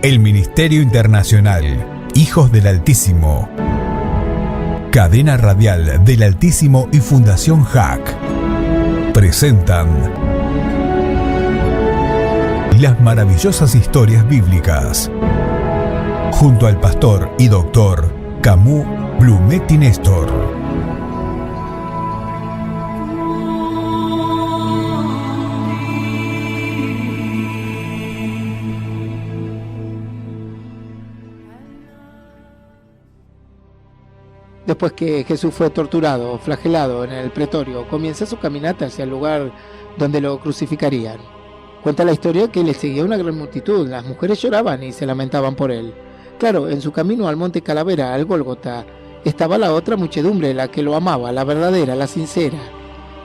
El Ministerio Internacional Hijos del Altísimo, Cadena Radial del Altísimo y Fundación JAC presentan las maravillosas historias bíblicas junto al pastor y doctor Camus Blumetti Néstor. Después que Jesús fue torturado, flagelado en el pretorio, comienza su caminata hacia el lugar donde lo crucificarían. Cuenta la historia que le seguía una gran multitud, las mujeres lloraban y se lamentaban por él. Claro, en su camino al monte Calavera, al Gólgota, estaba la otra muchedumbre, la que lo amaba, la verdadera, la sincera.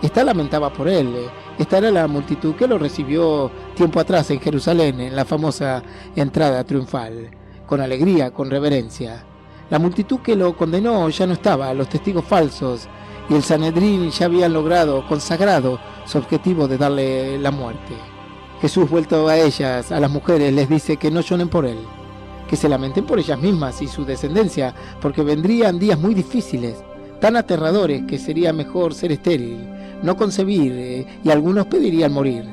Esta lamentaba por él. Esta era la multitud que lo recibió tiempo atrás en Jerusalén, en la famosa entrada triunfal, con alegría, con reverencia. La multitud que lo condenó ya no estaba, los testigos falsos y el Sanedrín ya habían logrado, consagrado, su objetivo de darle la muerte. Jesús, vuelto a ellas, a las mujeres, les dice que no lloren por él, que se lamenten por ellas mismas y su descendencia, porque vendrían días muy difíciles, tan aterradores que sería mejor ser estéril, no concebir, y algunos pedirían morir.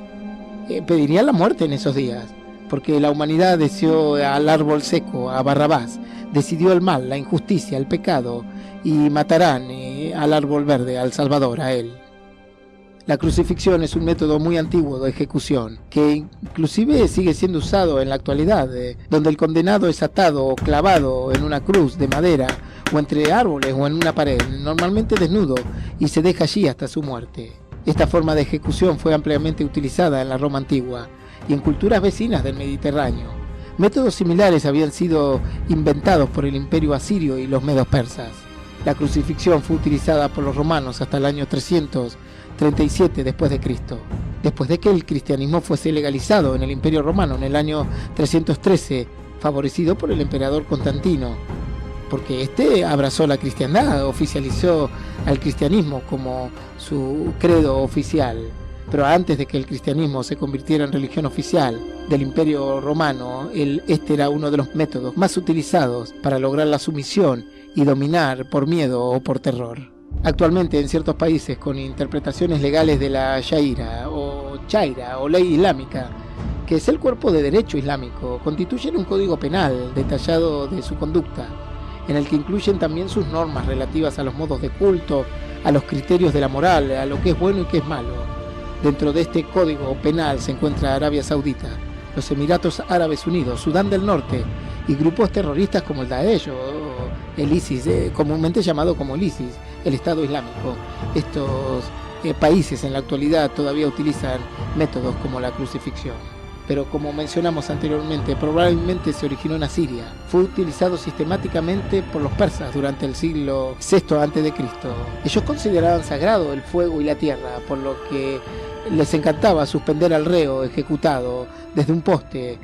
Pedirían la muerte en esos días, porque la humanidad deseó al árbol seco, a Barrabás, decidió el mal, la injusticia, el pecado, y matarán al árbol verde, al Salvador, a él. La crucifixión es un método muy antiguo de ejecución, que inclusive sigue siendo usado en la actualidad, donde el condenado es atado o clavado en una cruz de madera, o entre árboles o en una pared, normalmente desnudo, y se deja allí hasta su muerte. Esta forma de ejecución fue ampliamente utilizada en la Roma antigua y en culturas vecinas del Mediterráneo. Métodos similares habían sido inventados por el Imperio Asirio y los medos persas. La crucifixión fue utilizada por los romanos hasta el año 337 después de Cristo. Después de que el cristianismo fuese legalizado en el Imperio Romano en el año 313, favorecido por el emperador Constantino, porque este abrazó la cristiandad, oficializó al cristianismo como su credo oficial. Pero antes de que el cristianismo se convirtiera en religión oficial del Imperio Romano, este era uno de los métodos más utilizados para lograr la sumisión y dominar por miedo o por terror. Actualmente en ciertos países con interpretaciones legales de la Sharia o Chaira o ley islámica, que es el cuerpo de derecho islámico, constituyen un código penal detallado de su conducta, en el que incluyen también sus normas relativas a los modos de culto, a los criterios de la moral, a lo que es bueno y qué es malo. Dentro de este código penal se encuentra Arabia Saudita, los Emiratos Árabes Unidos, Sudán del Norte y grupos terroristas como el Daesh o el ISIS, comúnmente llamado como el ISIS, el Estado Islámico. Estos países en la actualidad todavía utilizan métodos como la crucifixión. Pero como mencionamos anteriormente, probablemente se originó en Asiria. Fue utilizado sistemáticamente por los persas durante el siglo VI a.C. Ellos consideraban sagrado el fuego y la tierra, por lo que les encantaba suspender al reo ejecutado desde un poste.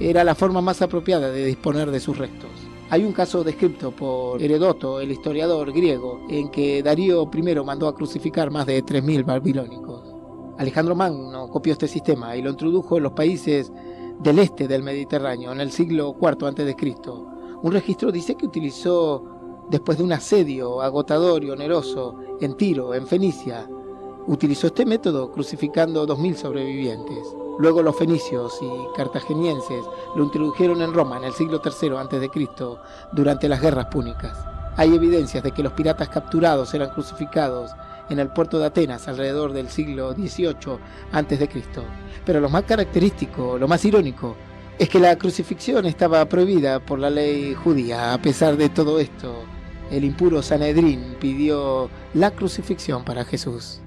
Era la forma más apropiada de disponer de sus restos. Hay un caso descrito por Heródoto, el historiador griego, en que Darío I mandó a crucificar más de 3.000 babilónicos. Alejandro Magno copió este sistema y lo introdujo en los países del este del Mediterráneo en el siglo IV a.C. Un registro dice que utilizó, después de un asedio agotador y oneroso en Tiro, en Fenicia, utilizó este método crucificando 2.000 sobrevivientes. Luego los fenicios y cartagenienses lo introdujeron en Roma en el siglo III a.C. durante las guerras púnicas. Hay evidencias de que los piratas capturados eran crucificados en el puerto de Atenas alrededor del siglo XVIII a.C. Pero lo más característico, lo más irónico, es que la crucifixión estaba prohibida por la ley judía. A pesar de todo esto, el impuro Sanedrín pidió la crucifixión para Jesús.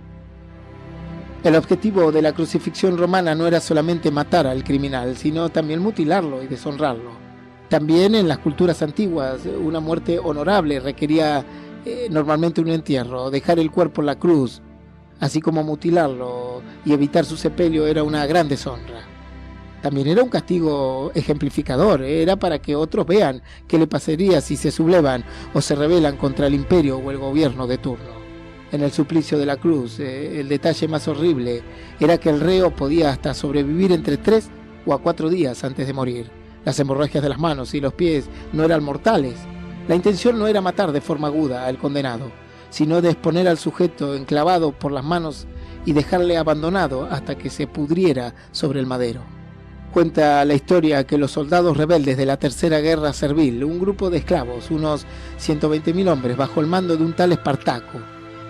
El objetivo de la crucifixión romana no era solamente matar al criminal, sino también mutilarlo y deshonrarlo. También en las culturas antiguas, una muerte honorable requería normalmente un entierro. Dejar el cuerpo en la cruz, así como mutilarlo y evitar su sepelio, era una gran deshonra. También era un castigo ejemplificador, era para que otros vean qué le pasaría si se sublevan o se rebelan contra el imperio o el gobierno de turno. En el suplicio de la cruz, el detalle más horrible era que el reo podía hasta sobrevivir entre 3 o 4 días antes de morir. Las hemorragias de las manos y los pies no eran mortales. La intención no era matar de forma aguda al condenado, sino de exponer al sujeto enclavado por las manos y dejarle abandonado hasta que se pudriera sobre el madero. Cuenta la historia que los soldados rebeldes de la Tercera Guerra Servil, un grupo de esclavos, unos 120.000 hombres, bajo el mando de un tal Espartaco.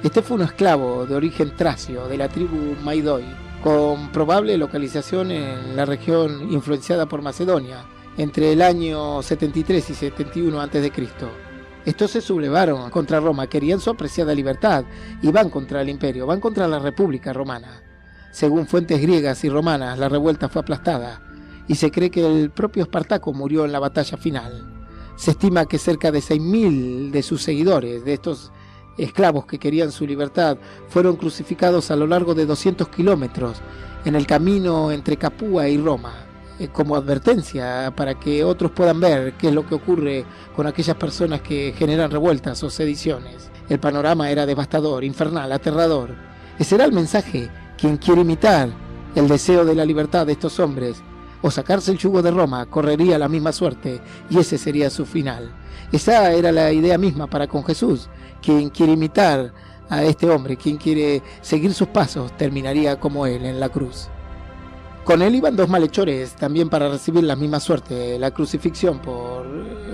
Este fue un esclavo de origen tracio, de la tribu Maidoi, con probable localización en la región influenciada por Macedonia, entre el año 73 y 71 a.C. Estos se sublevaron contra Roma, querían su apreciada libertad y van contra el imperio, van contra la República Romana. Según fuentes griegas y romanas, la revuelta fue aplastada y se cree que el propio Espartaco murió en la batalla final. Se estima que cerca de 6.000 de sus seguidores, de estos esclavos que querían su libertad, fueron crucificados a lo largo de 200 kilómetros en el camino entre Capua y Roma, como advertencia para que otros puedan ver qué es lo que ocurre con aquellas personas que generan revueltas o sediciones. El panorama era devastador, infernal, aterrador. Ese era el mensaje. Quien quiere imitar el deseo de la libertad de estos hombres o sacarse el yugo de Roma, correría la misma suerte, y ese sería su final. Esa era la idea misma para con Jesús. Quien quiere imitar a este hombre, quien quiere seguir sus pasos, terminaría como él en la cruz. Con él iban dos malhechores también para recibir la misma suerte, la crucifixión por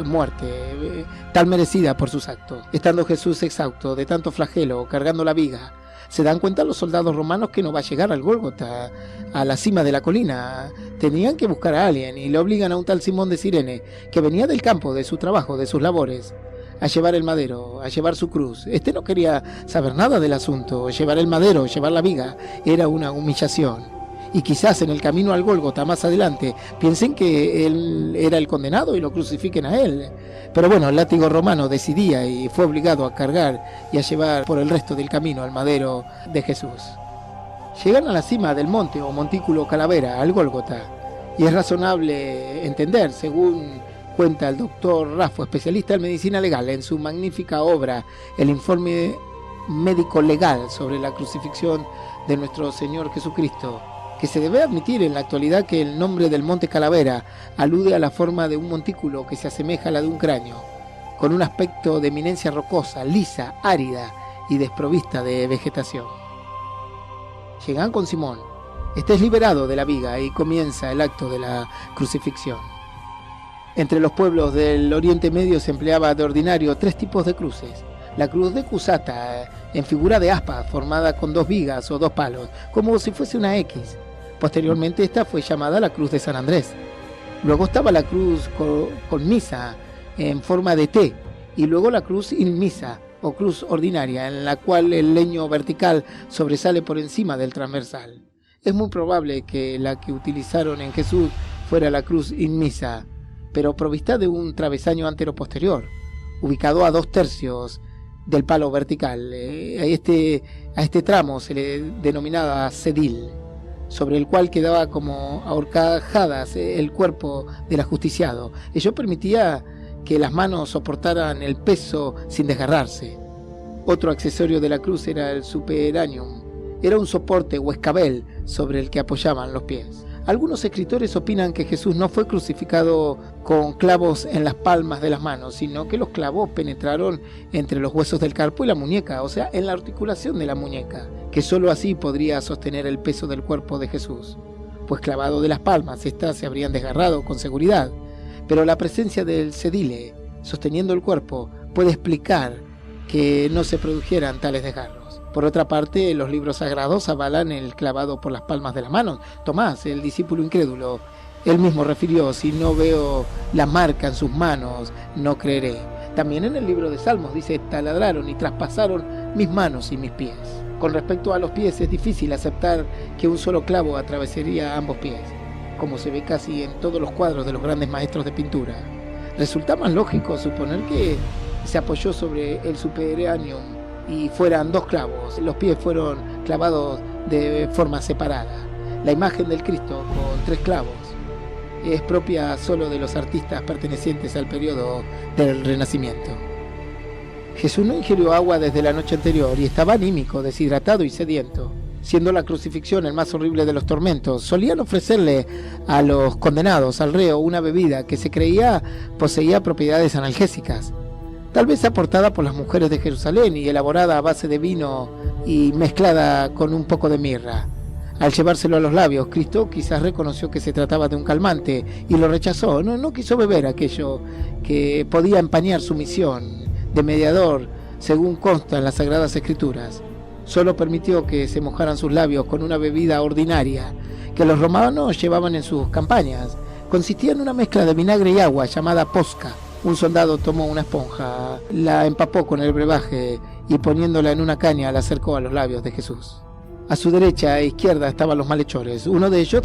muerte, tan merecida por sus actos. Estando Jesús exhausto de tanto flagelo, cargando la viga, se dan cuenta los soldados romanos que no va a llegar al Gólgota, a la cima de la colina. Tenían que buscar a alguien y le obligan a un tal Simón de Cirene, que venía del campo, de su trabajo, de sus labores, a llevar el madero, a llevar su cruz. Este no quería saber nada del asunto. Llevar el madero, llevar la viga, era una humillación. Y quizás en el camino al Gólgota más adelante piensen que él era el condenado y lo crucifiquen a él. Pero bueno, el látigo romano decidía y fue obligado a cargar y a llevar por el resto del camino al madero de Jesús. Llegan a la cima del monte o montículo Calavera, al Gólgota, y es razonable entender, según cuenta el doctor Raffo, especialista en medicina legal, en su magnífica obra El informe médico legal sobre la crucifixión de nuestro Señor Jesucristo, que se debe admitir en la actualidad que el nombre del monte Calavera alude a la forma de un montículo que se asemeja a la de un cráneo, con un aspecto de eminencia rocosa, lisa, árida y desprovista de vegetación. Llegan con Simón. Este es liberado de la viga y comienza el acto de la crucifixión. Entre los pueblos del Oriente Medio se empleaba de ordinario tres tipos de cruces. La cruz de Cusata, en figura de aspa, formada con dos vigas o dos palos, como si fuese una X. Posteriormente esta fue llamada la cruz de San Andrés. Luego estaba la cruz con misa, en forma de T, y luego la cruz inmisa, o cruz ordinaria, en la cual el leño vertical sobresale por encima del transversal. Es muy probable que la que utilizaron en Jesús fuera la cruz inmisa, pero provista de un travesaño antero-posterior, ubicado a 2/3 del palo vertical. A este tramo se le denominaba cedil, sobre el cual quedaba como ahorcajadas el cuerpo del ajusticiado. Ello permitía que las manos soportaran el peso sin desgarrarse. Otro accesorio de la cruz era el superanium. Era un soporte o escabel sobre el que apoyaban los pies. Algunos escritores opinan que Jesús no fue crucificado con clavos en las palmas de las manos, sino que los clavos penetraron entre los huesos del carpo y la muñeca, o sea, en la articulación de la muñeca, que sólo así podría sostener el peso del cuerpo de Jesús, pues clavado de las palmas, éstas se habrían desgarrado con seguridad. Pero la presencia del cedile, sosteniendo el cuerpo, puede explicar que no se produjeran tales desgarros. Por otra parte, los libros sagrados avalan el clavado por las palmas de las manos. Tomás, el discípulo incrédulo, él mismo refirió: si no veo la marca en sus manos, no creeré. También en el libro de Salmos dice: taladraron y traspasaron mis manos y mis pies. Con respecto a los pies, es difícil aceptar que un solo clavo atravesaría ambos pies, como se ve casi en todos los cuadros de los grandes maestros de pintura. Resulta más lógico suponer que se apoyó sobre el superanium y fueran dos clavos. Los pies fueron clavados de forma separada. La imagen del Cristo con 3 clavos es propia solo de los artistas pertenecientes al periodo del Renacimiento. Jesús no ingirió agua desde la noche anterior y estaba anímico, deshidratado y sediento. siendo la crucifixión el más horrible de los tormentos, solían ofrecerle a los condenados, al reo, una bebida que se creía poseía propiedades analgésicas, tal vez aportada por las mujeres de Jerusalén y elaborada a base de vino y mezclada con un poco de mirra. Al llevárselo a los labios, Cristo quizás reconoció que se trataba de un calmante y lo rechazó. No quiso beber aquello que podía empañar su misión de mediador, según consta en las Sagradas Escrituras. Solo permitió que se mojaran sus labios con una bebida ordinaria que los romanos llevaban en sus campañas. Consistía en una mezcla de vinagre y agua llamada posca. Un soldado tomó una esponja, la empapó con el brebaje y poniéndola en una caña la acercó a los labios de Jesús. A su derecha e izquierda estaban los malhechores. Uno de ellos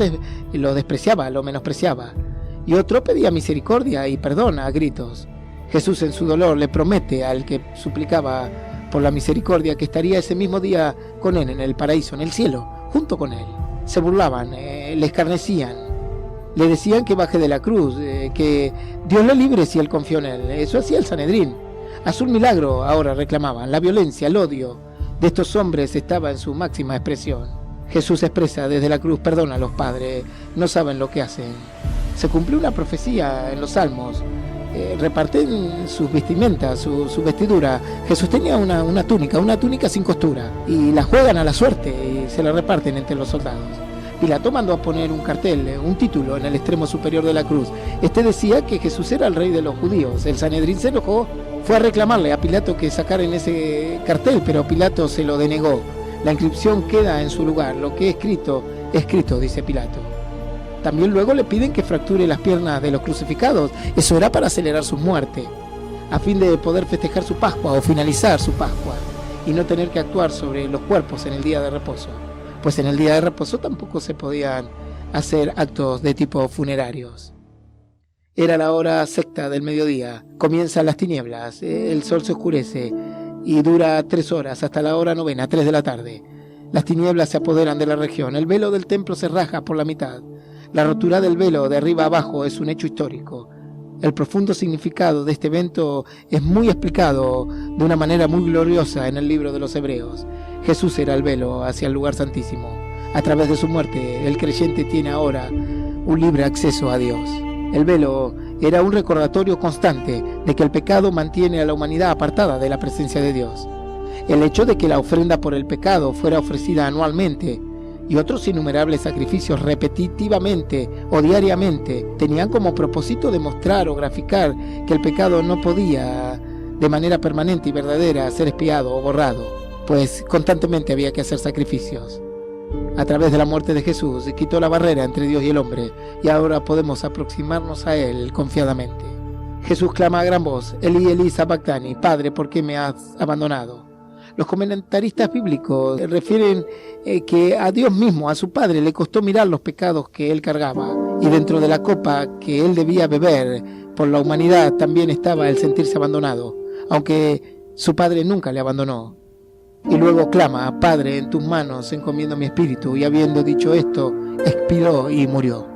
lo despreciaba, lo menospreciaba, y otro pedía misericordia y perdón a gritos. Jesús en su dolor le promete al que suplicaba por la misericordia que estaría ese mismo día con él en el paraíso, en el cielo, junto con él. Se burlaban, le escarnecían, le decían que baje de la cruz, que Dios le libre si él confió en él. Eso hacía el Sanedrín. Haz un milagro, ahora reclamaban. La violencia, el odio de estos hombres estaba en su máxima expresión. Jesús expresa desde la cruz: perdona a los padres, no saben lo que hacen. Se cumplió una profecía en los Salmos. Reparten sus vestimentas, su vestidura. Jesús tenía una túnica sin costura, y la juegan a la suerte y se la reparten entre los soldados. Pilato mandó a poner un cartel, un título en el extremo superior de la cruz. Este decía que Jesús era el rey de los judíos. El Sanedrín se enojó, fue a reclamarle a Pilato que sacaran ese cartel, pero Pilato se lo denegó. La inscripción queda en su lugar. Lo que he escrito, dice Pilato. También luego le piden que fracture las piernas de los crucificados. Eso era para acelerar su muerte, a fin de poder festejar su Pascua o finalizar su Pascua y no tener que actuar sobre los cuerpos en el día de reposo. Pues en el día de reposo tampoco se podían hacer actos de tipo funerarios. Era la hora sexta del mediodía, comienzan las tinieblas, el sol se oscurece y dura 3 horas hasta la hora novena, 3 de la tarde. Las tinieblas se apoderan de la región, el velo del templo se rasga por la mitad. La rotura del velo de arriba a abajo es un hecho histórico. El profundo significado de este evento es muy explicado de una manera muy gloriosa en el libro de los Hebreos. Jesús era el velo hacia el lugar santísimo. A través de su muerte, el creyente tiene ahora un libre acceso a Dios. El velo era un recordatorio constante de que el pecado mantiene a la humanidad apartada de la presencia de Dios. El hecho de que la ofrenda por el pecado fuera ofrecida anualmente y otros innumerables sacrificios repetitivamente o diariamente tenían como propósito demostrar o graficar que el pecado no podía de manera permanente y verdadera ser expiado o borrado, pues constantemente había que hacer sacrificios. A través de la muerte de Jesús quitó la barrera entre Dios y el hombre y ahora podemos aproximarnos a Él confiadamente. Jesús clama a gran voz: Elí, Elí, sabactani, Padre, ¿por qué me has abandonado? Los comentaristas bíblicos refieren que a Dios mismo, a su Padre, le costó mirar los pecados que Él cargaba, y dentro de la copa que Él debía beber por la humanidad también estaba el sentirse abandonado, aunque su Padre nunca le abandonó. Y luego clama: Padre, en tus manos encomiendo mi espíritu, y habiendo dicho esto, expiró y murió.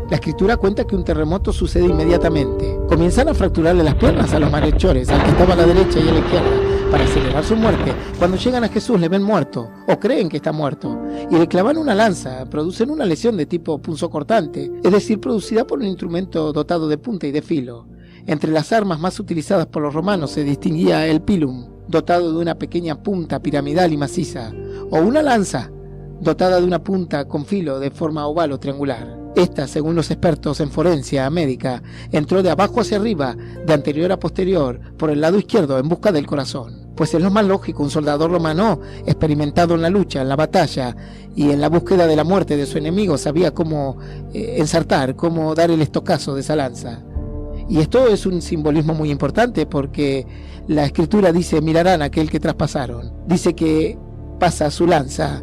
La Escritura cuenta que un terremoto sucede inmediatamente. Comienzan a fracturarle las piernas a los malhechores, al que estaba a la derecha y a la izquierda, para acelerar su muerte. Cuando llegan a Jesús le ven muerto, o creen que está muerto, y le clavan una lanza. Producen una lesión de tipo punzocortante, es decir, producida por un instrumento dotado de punta y de filo. Entre las armas más utilizadas por los romanos se distinguía el pilum, dotado de una pequeña punta piramidal y maciza, o una lanza, dotada de una punta con filo de forma oval o triangular. Esta, según los expertos en forencia médica, entró de abajo hacia arriba, de anterior a posterior, por el lado izquierdo en busca del corazón. Pues es lo más lógico, un soldado romano experimentado en la lucha, en la batalla y en la búsqueda de la muerte de su enemigo sabía cómo ensartar, cómo dar el estocazo de esa lanza. Y esto es un simbolismo muy importante porque la Escritura dice: mirarán a aquel que traspasaron. Dice que pasa su lanza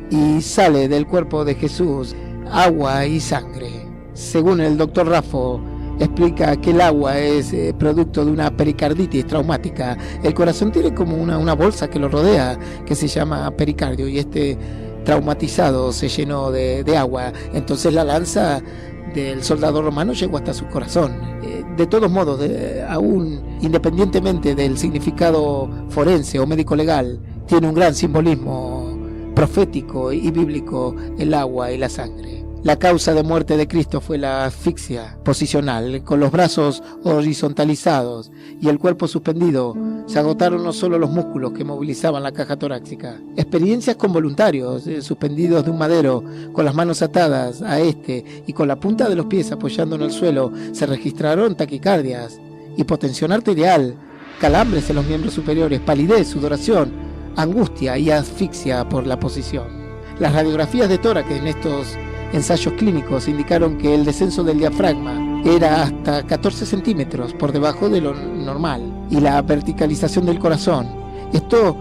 y sale del cuerpo de Jesús agua y sangre. Según el doctor Raffo, explica que el agua es producto de una pericarditis traumática. El corazón tiene como una bolsa que lo rodea, que se llama pericardio, y este traumatizado se llenó de agua. Entonces la lanza del soldado romano llegó hasta su corazón. De todos modos, aún independientemente del significado forense o médico legal, tiene un gran simbolismo profético y bíblico el agua y la sangre. La causa de muerte de Cristo fue la asfixia posicional, con los brazos horizontalizados y el cuerpo suspendido. Se agotaron no solo los músculos que movilizaban la caja torácica. Experiencias con voluntarios, suspendidos de un madero, con las manos atadas a y con la punta de los pies apoyando en el suelo, se registraron taquicardias, hipotensión arterial, calambres en los miembros superiores, palidez, sudoración, angustia y asfixia por la posición. Las radiografías de tórax en estos ensayos clínicos indicaron que el descenso del diafragma era hasta 14 centímetros por debajo de lo normal y la verticalización del corazón. Esto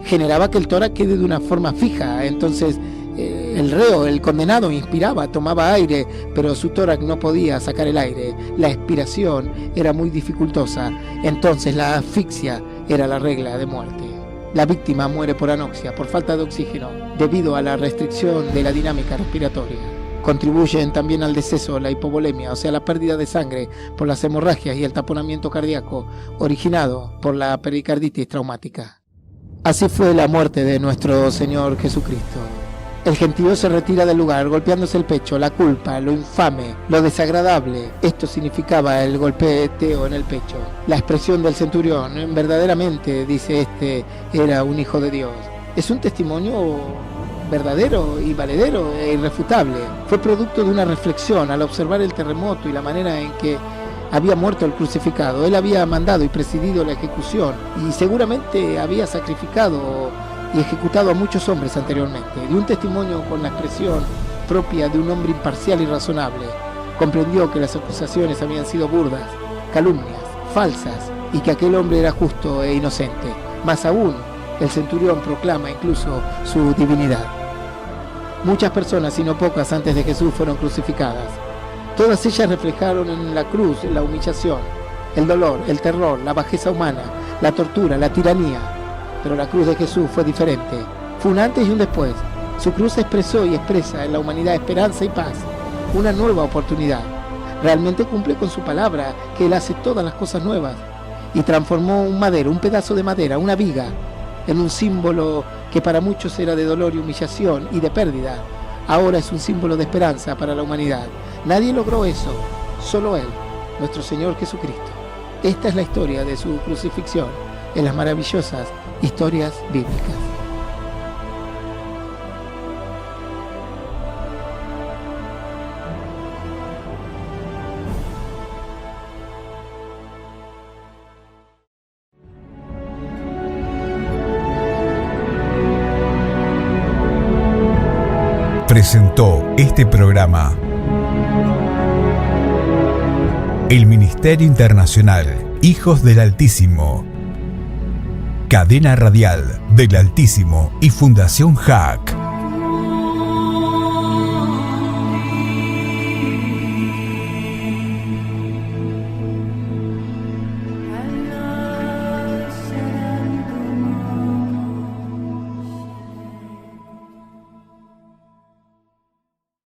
generaba que el tórax quede de una forma fija, entonces el reo, el condenado, inspiraba, tomaba aire, pero su tórax no podía sacar el aire, la expiración era muy dificultosa, entonces la asfixia era la regla de muerte. La víctima muere por anoxia, por falta de oxígeno, debido a la restricción de la dinámica respiratoria. Contribuyen también al deceso la hipovolemia, o sea, la pérdida de sangre por las hemorragias y el taponamiento cardíaco originado por la pericarditis traumática. Así fue la muerte de nuestro Señor Jesucristo. El gentío se retira del lugar golpeándose el pecho, la culpa, lo infame, lo desagradable. Esto significaba el golpeteo en el pecho. La expresión del centurión, verdaderamente, dice era un hijo de Dios. Es un testimonio verdadero y valedero e irrefutable. Fue producto de una reflexión al observar el terremoto y la manera en que había muerto el crucificado. Él había mandado y presidido la ejecución y seguramente había sacrificado y ejecutado a muchos hombres anteriormente. Dio un testimonio con la expresión propia de un hombre imparcial y razonable. Comprendió que las acusaciones habían sido burdas, calumnias, falsas, y que aquel hombre era justo e inocente. Más aún, el centurión proclama incluso su divinidad. Muchas personas, y no pocas, antes de Jesús fueron crucificadas. Todas ellas reflejaron en la cruz la humillación, el dolor, el terror, la bajeza humana, la tortura, la tiranía. Pero la cruz de Jesús fue diferente. Fue un antes y un después. Su cruz expresó y expresa en la humanidad esperanza y paz, una nueva oportunidad. Realmente cumple con su palabra, que Él hace todas las cosas nuevas, y transformó un madero, un pedazo de madera, una viga, en un símbolo que para muchos era de dolor y humillación y de pérdida. Ahora es un símbolo de esperanza para la humanidad. Nadie logró eso, solo Él, nuestro Señor Jesucristo. Esta es la historia de su crucifixión en las maravillosas historias bíblicas. Presentó este programa el Ministerio Internacional Hijos del Altísimo, Cadena Radial del Altísimo y Fundación HAC.